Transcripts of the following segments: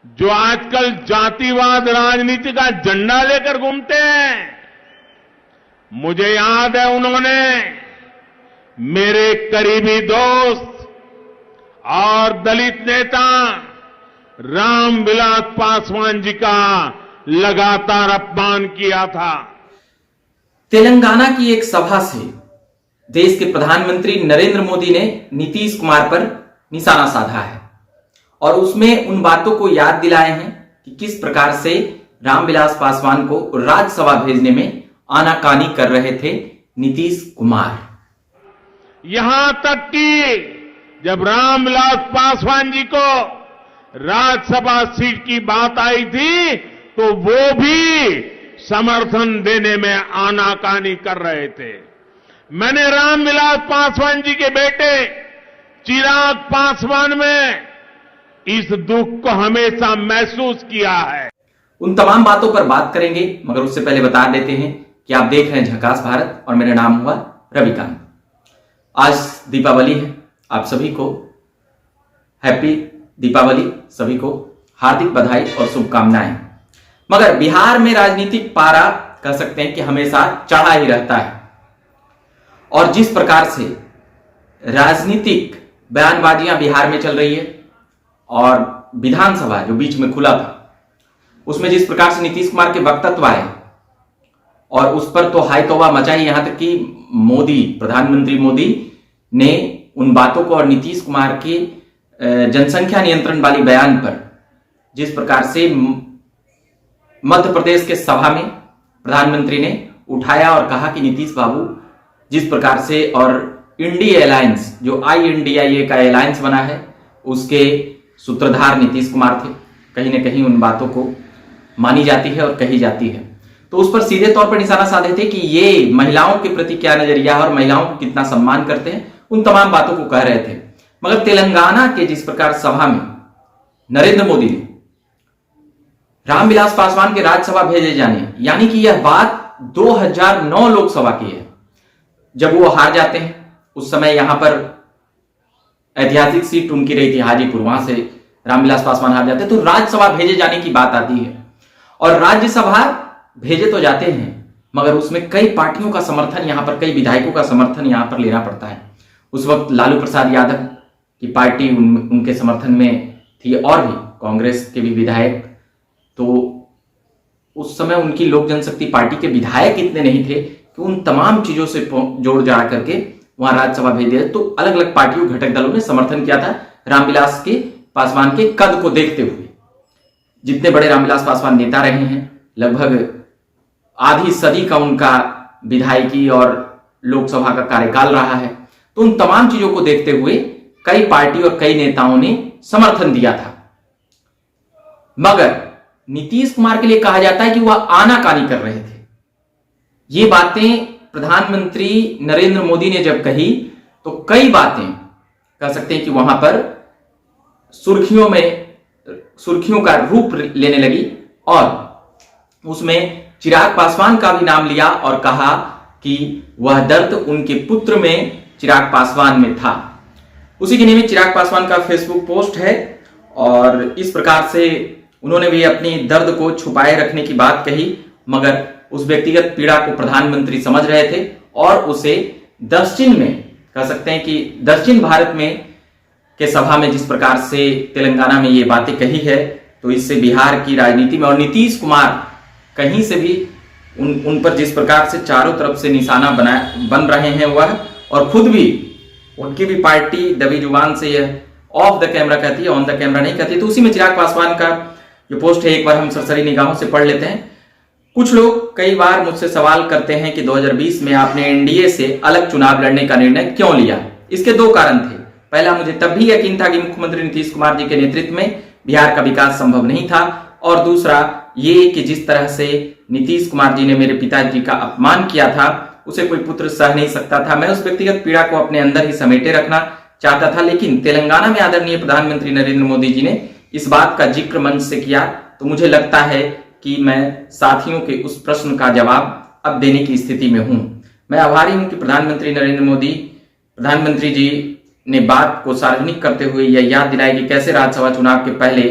जो आजकल जातिवाद राजनीति का झंडा लेकर घूमते हैं, मुझे याद है उन्होंने मेरे करीबी दोस्त और दलित नेता रामविलास पासवान जी का लगातार अपमान किया था। तेलंगाना की एक सभा से देश के प्रधानमंत्री नरेंद्र मोदी ने नीतीश कुमार पर निशाना साधा है और उसमें उन बातों को याद दिलाए हैं कि किस प्रकार से रामविलास पासवान को राज्यसभा भेजने में आनाकानी कर रहे थे नीतीश कुमार। यहां तक कि जब रामविलास पासवान जी को राज्यसभा सीट की बात आई थी तो वो भी समर्थन देने में आनाकानी कर रहे थे। मैंने रामविलास पासवान जी के बेटे चिराग पासवान में इस दुख को हमेशा महसूस किया है। उन तमाम बातों पर बात करेंगे, मगर उससे पहले बता देते हैं कि आप देख रहे हैं झकास भारत और मेरा नाम हुआ रविकांत। आज दीपावली है, आप सभी को हैप्पी दीपावली, सभी को हार्दिक बधाई और शुभकामनाएं। मगर बिहार में राजनीतिक पारा कह सकते हैं कि हमेशा चढ़ा ही रहता है और जिस प्रकार से राजनीतिक बयानबाजियां बिहार में चल रही है और विधानसभा जो बीच में खुला था उसमें जिस प्रकार से नीतीश कुमार के वक्तव्य आए और उस पर तो हाय तौबा मचाई, यहां तक कि मोदी, प्रधानमंत्री मोदी ने उन बातों को और नीतीश कुमार के जनसंख्या नियंत्रण वाली बयान पर जिस प्रकार से मध्य प्रदेश के सभा में प्रधानमंत्री ने उठाया और कहा कि नीतीश बाबू जिस प्रकार से और इंडिया अलायंस जो INDIA का अलायंस बना है उसके सूत्रधार नीतीश कुमार थे, कहीं ना कहीं उन बातों को मानी जाती है और कही जाती है। तो उस पर सीधे तौर पर निशाना साधे थे कि ये महिलाओं के प्रति क्या नजरिया है और महिलाओं को कितना सम्मान करते हैं, उन तमाम बातों को कह रहे थे। मगर तेलंगाना के जिस प्रकार सभा में नरेंद्र मोदी ने रामविलास पासवान के राज्यसभा भेजे जाने, यानी कि यह बात 2009 लोकसभा की है जब वो हार जाते हैं। उस समय यहां पर ऐतिहासिक सीट उनकी रही थी हाजीपुर, वहां से रामविलास पासवान हार जाते तो राज्यसभा भेजे जाने की बात आती है और राज्यसभा भेजे तो जाते हैं मगर उसमें कई पार्टियों का समर्थन, यहां पर कई विधायकों का समर्थन यहां पर लेना पड़ता है। उस वक्त लालू प्रसाद यादव की पार्टी उनके समर्थन में थी और भी कांग्रेस के भी विधायक, तो उस समय उनकी लोक जनशक्ति पार्टी के विधायक इतने नहीं थे कि उन तमाम चीजों से जोड़ जाड़ करके वहां राज्यसभा भेज दिया। तो अलग अलग पार्टियों, घटक दलों ने समर्थन किया था रामविलास के पासवान के कद को देखते हुए। जितने बड़े रामविलास पासवान नेता रहे हैं, लगभग आधी सदी का उनका विधायकी और लोकसभा का कार्यकाल रहा है, तो उन तमाम चीजों को देखते हुए कई पार्टी और कई नेताओं ने समर्थन दिया था। मगर नीतीश कुमार के लिए कहा जाता है कि वह आनाकानी कर रहे थे। ये बातें प्रधानमंत्री नरेंद्र मोदी ने जब कही तो कई बातें कह सकते हैं कि वहां पर सुर्खियों का रूप लेने लगी और उसमें चिराग पासवान का भी नाम लिया और कहा कि वह दर्द उनके पुत्र में चिराग पासवान में था। उसी के निमित्त चिराग पासवान का फेसबुक पोस्ट है और इस प्रकार से उन्होंने भी अपनी दर्द को छुपाए रखने की बात कही, मगर उस व्यक्तिगत पीड़ा को प्रधानमंत्री समझ रहे थे और उसे दक्षिण में कह सकते हैं कि दक्षिण भारत में के सभा में जिस प्रकार से तेलंगाना में ये बातें कही है तो इससे बिहार की राजनीति में और नीतीश कुमार कहीं से भी उन पर जिस प्रकार से चारों तरफ से निशाना बन रहे हैं वह, और खुद भी उनकी भी पार्टी दबी जुबान से यह ऑफ द कैमरा कहती है, ऑन द कैमरा नहीं कहती। तो उसी में चिराग पासवान का जो पोस्ट है एक बार हम सरसरी निगाहों से पढ़ लेते हैं। कुछ लोग कई बार मुझसे सवाल करते हैं कि 2020 में आपने एनडीए से अलग चुनाव लड़ने का निर्णय क्यों लिया। इसके दो कारण थे। पहला, मुझे तब भी यकीन था कि मुख्यमंत्री नीतीश कुमार जी के नेतृत्व में बिहार का विकास संभव नहीं था, और दूसरा ये कि जिस तरह से नीतीश कुमार जी ने मेरे पिताजी का अपमान किया था उसे कोई पुत्र सह नहीं सकता था। मैं उस व्यक्तिगत पीड़ा को अपने अंदर ही समेटे रखना चाहता था, लेकिन तेलंगाना में आदरणीय प्रधानमंत्री नरेंद्र मोदी जी ने इस बात का जिक्र मंच से किया तो मुझे लगता है कि मैं साथियों के उस प्रश्न का जवाब अब देने की स्थिति में हूं। मैं आभारी हूं कि प्रधानमंत्री जी ने बात को सार्वजनिक करते हुए यह याद दिलाया कि कैसे राज्यसभा चुनाव के पहले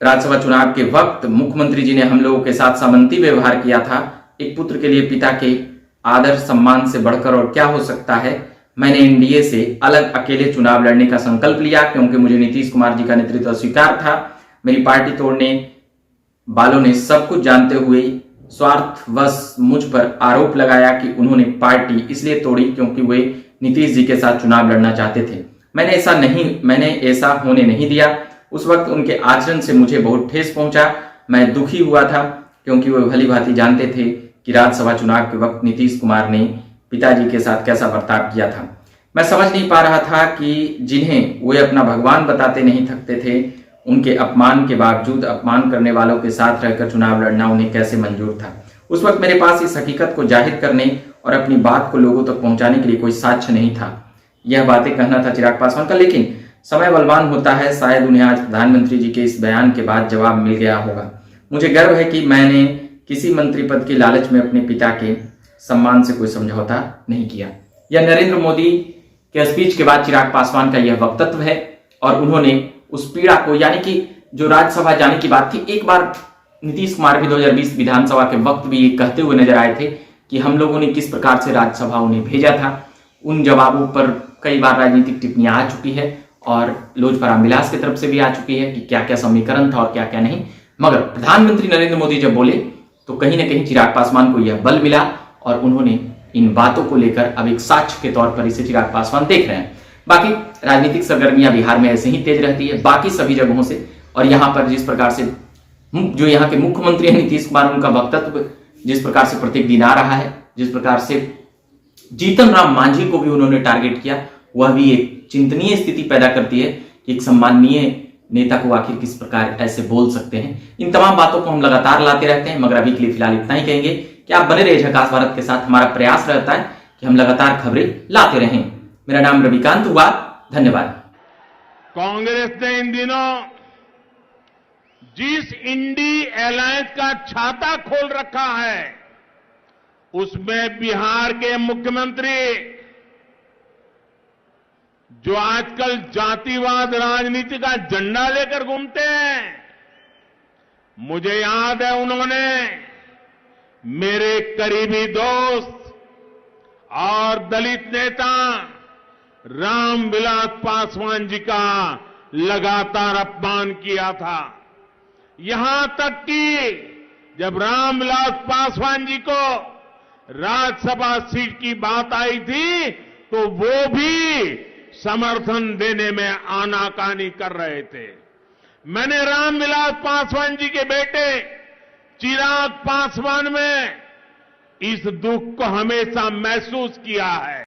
राज्यसभा चुनाव के वक्त मुख्यमंत्री जी ने हम लोगों के साथ सामंती व्यवहार किया था। एक पुत्र के लिए पिता के आदर सम्मान से बढ़कर और क्या हो सकता है। मैंने एनडीए से अलग अकेले चुनाव लड़ने का संकल्प लिया क्योंकि मुझे नीतीश कुमार जी का नेतृत्व स्वीकार था। मेरी पार्टी तोड़ने वालों ने सब कुछ जानते हुए स्वार्थवश मुझ पर आरोप लगाया कि उन्होंने पार्टी इसलिए तोड़ी क्योंकि वे नीतीश जी के साथ चुनाव लड़ना चाहते थे। मैंने ऐसा होने नहीं दिया। उस वक्त उनके आचरण से मुझे बहुत ठेस पहुंचा। मैं दुखी हुआ था क्योंकि वे भली भांति जानते थे कि राज्यसभा चुनाव के वक्त नीतीश कुमार ने पिताजी के साथ कैसा बर्ताव किया था। मैं समझ नहीं पा रहा था कि जिन्हें वे अपना भगवान बताते नहीं थकते थे, उनके अपमान के बावजूद अपमान करने वालों के साथ रहकर चुनाव लड़ना उन्हें कैसे मंजूर था। उस वक्त मेरे पास इस हकीकत को जाहिर करने और अपनी बात को लोगों तक पहुंचाने के लिए कोई साक्ष्य नहीं था। यह बातें कहना था चिराग पासवान का, लेकिन समय बलवान होता है। शायद उन्हें आज प्रधानमंत्री जी के इस बयान के बाद जवाब मिल गया होगा। मुझे गर्व है कि मैंने किसी मंत्री पद के लालच में अपने पिता के सम्मान से कोई समझौता नहीं किया। यह नरेंद्र मोदी के स्पीच के बाद चिराग पासवान का यह वक्तव्य है और उन्होंने उस पीड़ा को, यानी कि जो राज्यसभा जाने की बात थी, एक बार नीतीश कुमार भी 2020 विधानसभा के वक्त भी ये कहते हुए नजर आए थे कि हम लोगों ने किस प्रकार से राज्यसभा उन्हें भेजा था। उन जवाबों पर कई बार राजनीतिक टिप्पणियां आ चुकी है और लोजपा रामविलास की तरफ से भी आ चुकी है कि क्या क्या समीकरण था और क्या क्या नहीं। मगर प्रधानमंत्री नरेंद्र मोदी जब बोले तो कहीं ना कहीं चिराग पासवान को यह बल मिला और उन्होंने इन बातों को लेकर अब एक साक्ष्य के तौर पर इसे चिराग पासवान देख रहे हैं। बाकी राजनीतिक सरगर्मियां बिहार में ऐसे ही तेज रहती है बाकी सभी जगहों से, और यहाँ पर जिस प्रकार से जो यहाँ के मुख्यमंत्री हैं नीतीश कुमार, उनका वक्तव्य जिस प्रकार से प्रत्येक दिन आ रहा है, जिस प्रकार से जीतन राम मांझी को भी उन्होंने टारगेट किया, वह भी एक चिंतनीय स्थिति पैदा करती है कि एक सम्माननीय नेता को आखिर किस प्रकार ऐसे बोल सकते हैं। इन तमाम बातों को हम लगातार लाते रहते हैं, मगर अभी के लिए फिलहाल इतना ही कहेंगे कि आप बने रहिए झकास भारत के साथ। हमारा प्रयास रहता है कि हम लगातार खबरें लाते रहें। मेरा नाम रविकांत हुआ, धन्यवाद। कांग्रेस ने इन दिनों जिस इंडी अलायंस का छाता खोल रखा है उसमें बिहार के मुख्यमंत्री जो आजकल जातिवाद राजनीति का झंडा लेकर घूमते हैं, मुझे याद है उन्होंने मेरे करीबी दोस्त और दलित नेता रामविलास पासवान जी का लगातार अपमान किया था। यहां तक कि जब रामविलास पासवान जी को राज्यसभा सीट की बात आई थी तो वो भी समर्थन देने में आनाकानी कर रहे थे। मैंने रामविलास पासवान जी के बेटे चिराग पासवान में इस दुख को हमेशा महसूस किया है।